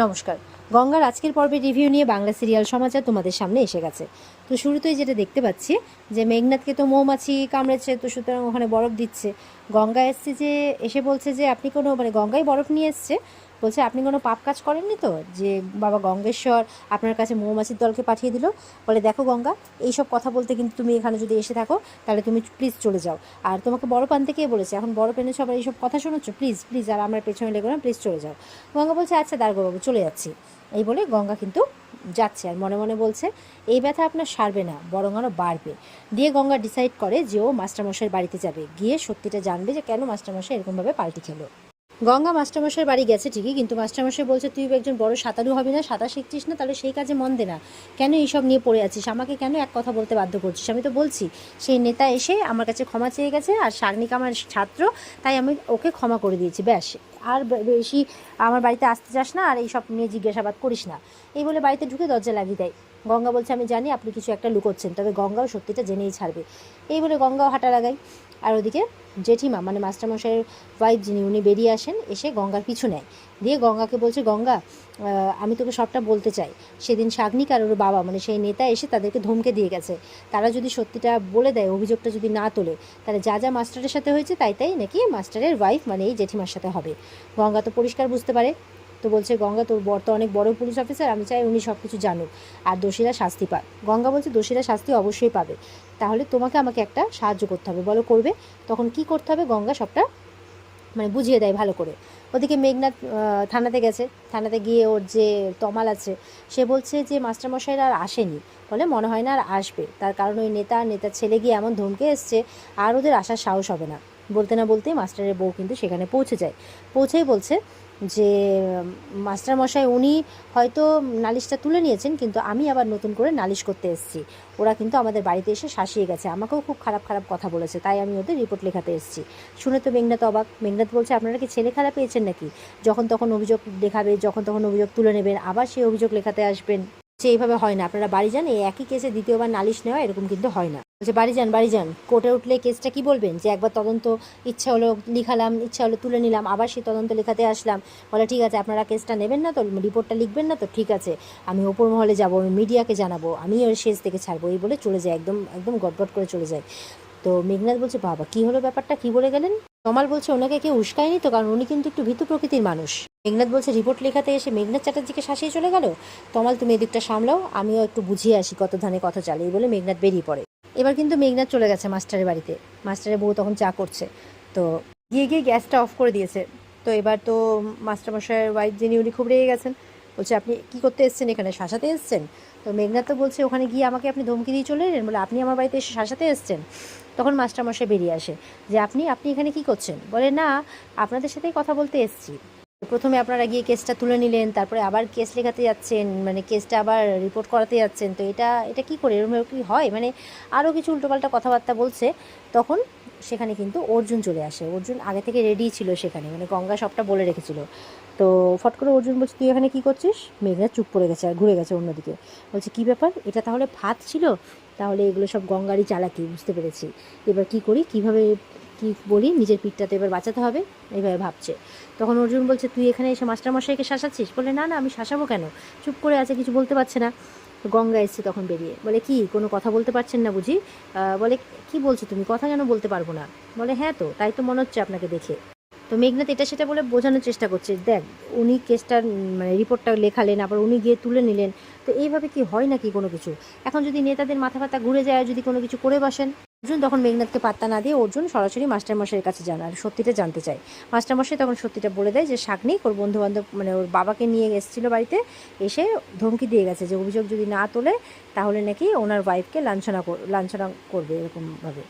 নমস্কার। গঙ্গার আজকের পর্বের রিভিউ নিয়ে বাংলা সিরিয়াল সমাচার তোমাদের সামনে এসে গেছে। তো শুরুতেই যেটা দেখতে পাচ্ছি যে মেঘনাথকে তো মৌমাছি কামড়েছে, তো সুতরাং ওখানে বরফ দিচ্ছে। গঙ্গা এসছে, যে এসে বলছে যে আপনি কোনো গঙ্গাই বরফ নিয়ে এসছে, বলছে আপনি কোনো পাপ কাজ করেননি তো, যে বাবা গঙ্গেশ্বর আপনার কাছে মৌমাছির দলকে পাঠিয়ে দিল। বলে দেখো গঙ্গা, এইসব কথা বলতে কিন্তু তুমি এখানে যদি এসে থাকো তাহলে তুমি প্লিজ চলে যাও। আর তোমাকে বরফ আনতে কে বলেছে? এখন বরফ এনেছো, আবার এইসব কথা শোনাচ্ছ? প্লিজ প্লিজ, আর আমার পেছনে লেগো না, প্লিজ চলে যাও। গঙ্গা বলছে আচ্ছা দাঁড়গো চলে যাচ্ছি। এই বলে গঙ্গা কিন্তু যাচ্ছে, আর মনে মনে বলছে এই ব্যথা আপনার সারবে না, বরং আরও বাড়বে। দিয়ে গঙ্গা ডিসাইড করে যে ও মাস্টারমশাইয়ের বাড়িতে যাবে, গিয়ে সত্যিটা জানবে যে কেন মাস্টারমশাই এরকমভাবে পাল্টি খেলো। গঙ্গা মাস্টারমশাইয়ের বাড়ি গেছে ঠিকই, কিন্তু মাস্টারমশাই বলছে তুই একজন বড় সাঁতারু হবি না, সাঁতার শিখছিস না, তাহলে সেই কাজে মন দে না। কেন এইসব নিয়ে পড়ে আছিস? আমাকে কেন এক কথা বলতে বাধ্য করছিস? আমি তো বলছি সেই নেতা এসে আমার কাছে ক্ষমা চেয়ে গেছে, আর শাগনিক আমার ছাত্র, তাই আমি ওকে ক্ষমা করে দিয়েছি, ব্যাস। আর বেশি আমার বাড়িতে আসতে চাস না, আর এইসব নিয়ে জিজ্ঞাসাবাদ করিস না। এই বলে বাড়িতে ঢুকে দরজা লাগিয়ে দেয়। গঙ্গা বলছে আমি জানি আপনি কিছু একটা লুকোচ্ছেন, তবে গঙ্গাও সত্যিটা জেনেই ছাড়বে। এই বলে গঙ্গাও হাঁটা লাগায়। আর ওদিকে জেঠিমা মাস্টারমশাইয়ের ওয়াইফ যিনি, উনি বেরিয়ে আসেন, এসে গঙ্গার পিছু নেয়। দিয়ে গঙ্গাকে বলছে গঙ্গা, আমি তোকে সবটা বলতে চাই। সেদিন শাগনিক আর ওর বাবা সেই নেতা এসে তাদেরকে ধমকে দিয়ে গেছে, তারা যদি সত্যিটা বলে দেয়, অভিযোগটা যদি না তোলে, তাহলে যা যা মাস্টারের সাথে হয়েছে তাই তাই নাকি মাস্টারের ওয়াইফ এই জেঠিমার সাথে হবে। গঙ্গা তো পরিষ্কার বুঝতে পারে, তো বলছে গঙ্গা তোর বর তো অনেক বড় পুলিশ অফিসার, আমি চাই উনি সব কিছু জানুক আর দোষীরা শাস্তি পাক। গঙ্গা বলছে দোষীরা শাস্তি অবশ্যই পাবে, তাহলে তোমাকে আমাকে একটা সাহায্য করতে হবে, বলো করবে। তখন কি করতে হবে গঙ্গা সবটা বুঝিয়ে দেয় ভালো করে। ওদিকে মেঘনাথ থানাতে গেছে। থানাতে গিয়ে ওর যে তমাল আছে, সে বলছে যে মাস্টারমশাইরা আর আসেনি, বলে মনে হয় না আর আসবে, তার কারণ ওই নেতার ছেলে গিয়ে এমন ধমকে এসছে, আর ওদের আসার সাহস হবে না। বলতে না বলতেই মাস্টারের বউ কিন্তু সেখানে পৌঁছে যায়। পৌঁছেই বলছে যে মাস্টারমশাই উনি হয়তো নালিশটা তুলে নিয়েছেন, কিন্তু আমি আবার নতুন করে নালিশ করতে এসেছি। ওরা কিন্তু আমাদের বাড়িতে এসে শাসিয়ে গেছে, আমাকেও খুব খারাপ খারাপ কথা বলেছে, তাই আমি ওদের রিপোর্ট লেখাতে এসেছি। শুনে তো মেঘনাথ অবাক। মেঘনাথ বলছে আপনারা কি ছেলে খেলা পেয়েছেন নাকি? যখন তখন অভিযোগ দেখাবে, যখন তখন অভিযোগ তুলে নেবেন, আবার সেই অভিযোগ লেখাতে আসবেন। যে এইভাবে হয় না, আপনারা বাড়ি যান, এই একই কেসে দ্বিতীয়বার নালিশ নেওয়া এরকম কিন্তু হয় না। বলছে বাড়ি যান বাড়ি যান, কোর্টে উঠলে কেসটা কি বলবেন যে একবার তদন্ত ইচ্ছা হলো লিখালাম, ইচ্ছা হলো তুলে নিলাম, আবার সেই তদন্ত লেখাতে আসলাম। বলে ঠিক আছে, আপনারা কেসটা নেবেন না তো, রিপোর্টটা লিখবেন না তো, ঠিক আছে, আমি ওপর মহলে যাবো, আমি মিডিয়াকে জানাবো, আমি ওর শেষ থেকে ছাড়বো। এই বলে চলে যায়, একদম একদম গটগট করে চলে যায়। তো মেঘনাথ বলছে বাবা কী হলো ব্যাপারটা, কী বলে গেলেন? তমাল বলছে ওনাকে কেউ উস্কায়নি তো, কারণ উনি কিন্তু একটু ভীতু প্রকৃতির মানুষ। মেঘনাথ বলছে রিপোর্ট লেখাতে এসে মেঘনাথ চ্যাটার্জিকে শাসিয়ে চলে গেল। তমাল তুমি এদিকটা সামলাও, আমিও একটু বুঝিয়ে আসি কত ধানে কত চালে। এই বলে মেঘনাথ বেরিয়ে পড়ে। এবার কিন্তু মেঘনাথ চলে গেছে মাস্টারের বাড়িতে। মাস্টারের বউ তখন চা করছে, তো গিয়ে গিয়ে গ্যাসটা অফ করে দিয়েছে। তো এবার তো মাস্টারমশাইয়ের ওয়াইফ যিনি, উনি খুব রেগে গেছেন। বলছে আপনি কী করতে এসেছেন এখানে, শাসাতে এসেছেন? তো মেঘনাথ তো বলছে ওখানে গিয়ে আমাকে আপনি ধমকি দিয়ে চলে এলেন, বলে আপনি আমার বাড়িতে এসে শাসাতে এসেছেন। তখন মাস্টারমশাই বেরিয়ে আসে, যে আপনি আপনি এখানে কি করছেন? বলে না, আপনাদের সাথেই কথা বলতে এসেছি। প্রথমে আপনারা গিয়ে কেসটা তুলে নিলেন, তারপরে আবার কেস লেখাতে যাচ্ছেন, কেসটা আবার রিপোর্ট করাতে যাচ্ছেন, তো এটা এটা কী করে, এরকম কি হয়? আরও কিছু উল্টোপাল্টা কথাবার্তা বলছে। তখন সেখানে কিন্তু অর্জুন চলে আসে। অর্জুন আগে থেকে রেডি ছিল সেখানে, গঙ্গা সবটা বলে রেখেছিল। তো ফট করে অর্জুন বলছে তুই এখানে কী করছিস? মেঘনাথ চুপ করে গেছে আর ঘুরে গেছে অন্যদিকে। বলছে কী ব্যাপার, এটা তাহলে ফাঁদ ছিল? তাহলে এগুলো সব গঙ্গারই চালাকি, বুঝতে পেরেছি। এবার কি করি, কিভাবে কি বলি, নিজের পিঠটা তো এবার বাঁচাতে হবে, এইভাবে ভাবছে। তখন অর্জুন বলছে তুই এখানে এসে মাস্টারমশাইকে শাসাচ্ছিস? বলে না না, আমি শাসাবো কেন, চুপ করে আছে, কিছু বলতে পারছে না। তো গঙ্গা এসছে তখন বেরিয়ে, বলে কি কোনো কথা বলতে পারছেন না বুঝি? বলে কি বলছো তুমি, কথা কেন বলতে পারবো না? বলে হ্যাঁ, তো তাই তো মনে হচ্ছে আপনাকে দেখে। তো মেঘনাথ এটা সেটা বলে বোঝানোর চেষ্টা করছে, দেখ উনি কেসটার রিপোর্টটা লেখালেন, আবার উনি গিয়ে তুলে নিলেন, তো এইভাবে কি হয় নাকি কোনো কিছু? এখন যদি নেতাদের মাথা ব্যথা ঘুরে যায়, যদি কোনো কিছু করে বসেন। অর্জুন তখন মেঘনাথকে পাত্তা না দিয়ে অর্জুন সরাসরি মাস্টারমশাইয়ের কাছে যান আর সত্যিটা জানতে চায়। মাস্টারমশাই তখন সত্যিটা বলে দেয় যে শাগনিক ওর বন্ধুবান্ধব ওর বাবাকে নিয়ে এসেছিলো বাড়িতে, এসে ধমকি দিয়ে গেছে যে অভিযোগ যদি না তোলে তাহলে নাকি ওনার ওয়াইফকে লাঞ্ছনা করবে এরকমভাবে।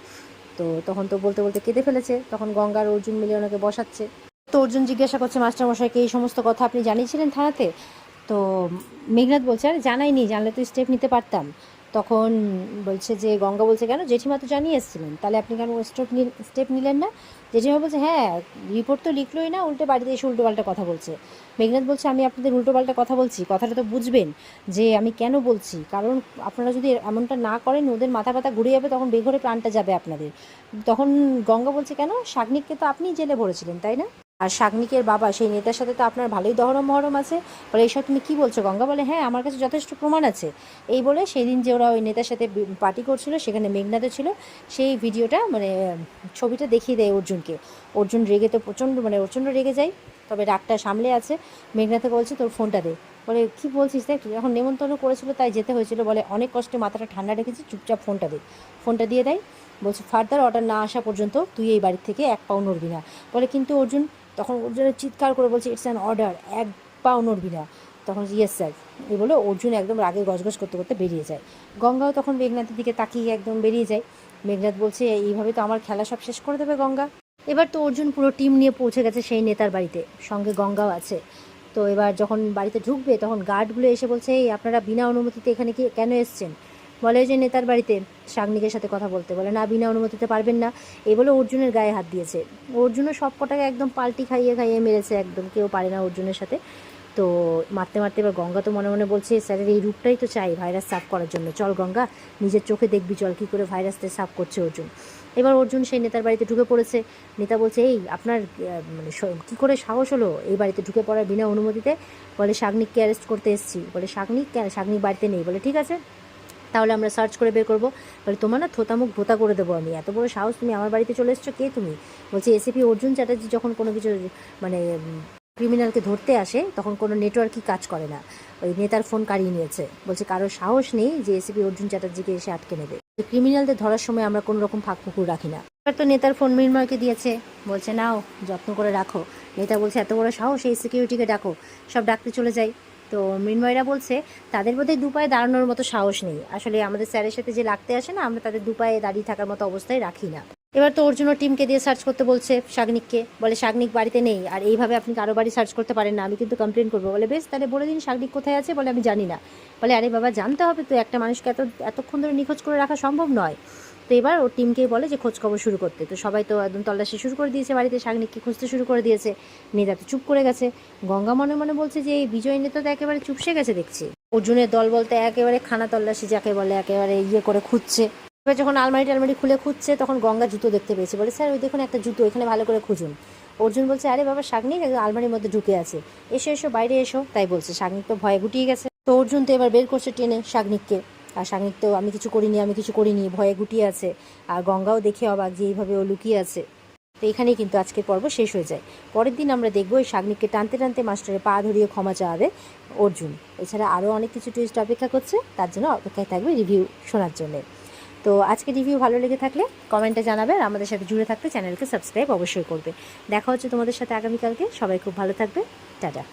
তো তখন তো বলতে বলতে কেঁদে ফেলেছে। তখন গঙ্গার অর্জুন মিলে ওনাকে বসাচ্ছে। তো অর্জুন জিজ্ঞাসা করছে মাস্টারমশাইকে এই সমস্ত কথা আপনি জানিয়েছিলেন থানাতে? তো মেঘনাথ বলছে আরে জানাইনি, জানলে তো স্টেপ নিতে পারতাম। তখন বলছে যে গঙ্গা বলছে কেন, জেঠিমা তো জানিয়ে এসেছিলেন, তাহলে আপনি কেন স্টেপ নিলেন না? জেঠিমা বলছে হ্যাঁ, রিপোর্ট তো লিখলোই না, উল্টে বাড়িতে এসে উল্টোপাল্টা কথা বলছে। মেঘনাথ বলছে আমি আপনাদের উল্টোপাল্টা কথা বলছি, কথাটা তো বুঝবেন যে আমি কেন বলছি, কারণ আপনারা যদি এমনটা না করেন ওদের মাথা ব্যথা ঘুরে যাবে, তখন বেঘরে প্রাণটা যাবে আপনাদের। তখন গঙ্গা বলছে কেন, শাগনিককে তো আপনিই জেলে ভরেছিলেন তাই না? আর শাগনিকের বাবা সেই নেতার সাথে তো আপনার ভালোই দহরম মহরম আছে। বলে এইসব তুমি কী বলছো গঙ্গা? বলে হ্যাঁ, আমার কাছে যথেষ্ট প্রমাণ আছে। এই বলে সেই দিন যে ওরা ওই নেতার সাথে পার্টি করছিল, সেখানে মেঘনাদও ছিল, সেই ভিডিওটা মানে ছবিটা দেখিয়ে দেয় অর্জুনকে। অর্জুন রেগে তো প্রচণ্ড রেগে যায়, তবে রাগটা সামলে আছে। মেঘনাথকে বলছে তোর ফোনটা দে। বলে কী বলছিস দেখ, যখন নেমন্তন্ন করেছিল তাই যেতে হয়েছিল। বলে অনেক কষ্টে মাথাটা ঠান্ডা রেখেছি, চুপচাপ ফোনটা দে। ফোনটা দিয়ে দেয়। বলছে ফার্দার অর্ডার না আসা পর্যন্ত তুই এই বাড়ির থেকে এক পাও নড়বি না। বলে কিন্তু অর্জুন, তখন অর্জুনের চিৎকার করে বলছে ইটস অ্যান অর্ডার, এক পাও নড়বি না। তখন ইয়েস স্যার এই বলে অর্জুন একদম রাগে গজগজ করতে করতে বেরিয়ে যায়। গঙ্গাও তখন মেঘনাথের দিকে তাকিয়ে একদম বেরিয়ে যায়। মেঘনাথ বলছে এইভাবে তো আমার খেলা সব শেষ করে দেবে গঙ্গা। এবার তো অর্জুন পুরো টিম নিয়ে পৌঁছে গেছে সেই নেতার বাড়িতে, সঙ্গে গঙ্গাও আছে। তো এবার যখন বাড়িতে ঢুকবে তখন গার্ডগুলো এসে বলছে এই আপনারা বিনা অনুমতিতে এখানে কি কেন এসছেন? বলে যে নেতার বাড়িতে শাগনিকের সাথে কথা বলতে। বলে না, বিনা অনুমতিতে পারবেন না। এই বলে অর্জুনের গায়ে হাত দিয়েছে। অর্জুনও সব কটাকে একদম পাল্টি খাইয়ে খাইয়ে মেরেছে, একদম কেউ পারে না অর্জুনের সাথে। তো মারতে মারতে এবার গঙ্গা তো মনে মনে বলছে স্যারের এই রূপটাই তো চাই ভাইরাস সাফ করার জন্য, চল গঙ্গা নিজের চোখে দেখবি, চল কী করে ভাইরাসটা সাফ করছে অর্জুন। এবার অর্জুন সেই নেতার বাড়িতে ঢুকে পড়েছে। নেতা বলছে এই আপনার মানে কী করে সাহস হলো এই বাড়িতে ঢুকে পড়ার বিনা অনুমতিতে? বলে শাগনিককে অ্যারেস্ট করতে এসেছি। বলে শাগনিক কেন? শাগনিক বাড়িতে নেই। বলে ঠিক আছে, তাহলে আমরা সার্চ করে বের করবো। বলে তোমার না থোতামুখ ভোতা করে দেবো আমি, এত বড় সাহস, তুমি আমার বাড়িতে চলে এসছো, কে তুমি? বলছে এসিপি অর্জুন চ্যাটার্জি যখন কোনো কিছু মানে ক্রিমিনালকে ধরতে আসে তখন কোনো নেটওয়ার্কই কাজ করে না, ওই নেতার ফোন কাড়িয়ে নিয়েছে। বলছে কারোর সাহস নেই যে এসিপি অর্জুন চ্যাটার্জিকে এসে আটকে নেবে। ক্রিমিনালদের ধরার সময় আমরা কোনো রকম ফাঁকফুকুর রাখি না। এবার তো নেতার ফোন মৃন্ময়কে দিয়েছে, বলছে নাও যত্ন করে রাখো। নেতা বলছে এত বড় সাহস, এই সিকিউরিটিকে ডাকো। সব ডাকতে চলে যায়। তো মৃন্ময়রা বলছে তাদের বোধহয় দু পায়ে দাঁড়ানোর মতো সাহস নেই। আসলে আমাদের স্যারের সাথে যে লাগতে আসে না, আমরা তাদের দু পায়ে দাঁড়িয়ে থাকার মতো অবস্থায় রাখি না। এবার তো অর্জুন টিমকে দিয়ে সার্চ করতে বলছে শাগনিককে। বলে শাগনিক বাড়িতে নেই, আর এইভাবে আপনি কারো বাড়ি সার্চ করতে পারেন না, আমি কিন্তু কমপ্লেন করবো। বলে বেশ, তাহলে বলে দিন শাগনিক কোথায় আছে। বলে আমি জানি না। বলে আরে বাবা, জানতে হবে তো, একটা মানুষকে এতক্ষণ ধরে নিখোঁজ করে রাখা সম্ভব নয়। তো এবার ওর টিমকে বলে যে খোঁজ খবর শুরু করতে। তো সবাই তো একদম তল্লাশি শুরু করে দিয়েছে, বাড়িতে শাগনিককে খুঁজতে শুরু করে দিয়েছে। নেতা তো চুপ করে গেছে। গঙ্গা মনে মনে বলছে যে এই বিজয় নেতা তো একেবারে চুপসে গেছে দেখছি। অর্জুনের দল বলতে একেবারে খানা তল্লাশি যাকে বলে, একেবারে ইয়ে করে খুঁজছে। এবার যখন আলমারি খুলে খুঁজছে তখন গঙ্গা জুতো দেখতে পেয়েছে। বলে স্যার ওই দেখুন একটা জুতো, এখানে ভালো করে খুঁজুন। অর্জুন বলছে আরে বাবা, শাগনিক একদম আলমারির মধ্যে ঢুকে আছে, এসো এসো বাইরে এসো। তাই বলছে। শাগনিক তো ভয়ে গুটিয়ে গেছে। তো অর্জুন তো এবার বের করছে টেনে শাগনিককে। আর শাগনিক তো আমি কিছু করিনি ভয়ে গুটিয়ে আছে। আর গঙ্গাও দেখে অবাক যে এইভাবে ও লুকিয়ে আছে। তো এখানেই কিন্তু আজকের পর্ব শেষ হয়ে যায়। পরের দিন আমরা দেখবো এই শাগনিককে টানতে টানতে মাস্টারের পা ধরিয়ে ক্ষমা চাওয়াবে অর্জুন। এছাড়া আরও অনেক কিছু টুইস্ট অপেক্ষা করছে, তার জন্য অপেক্ষায় থাকবে রিভিউ শোনার জন্য। তো আজকে রিভিউ ভালো লেগে থাকলে কমেন্টে জানাবে, আর আমাদের সাথে জুড়ে থাকতে চ্যানেলকে সাবস্ক্রাইব অবশ্যই করবে। দেখা হচ্ছে তোমাদের সাথে আগামীকালকে। সবাই খুব ভালো থাকবে। টাটা।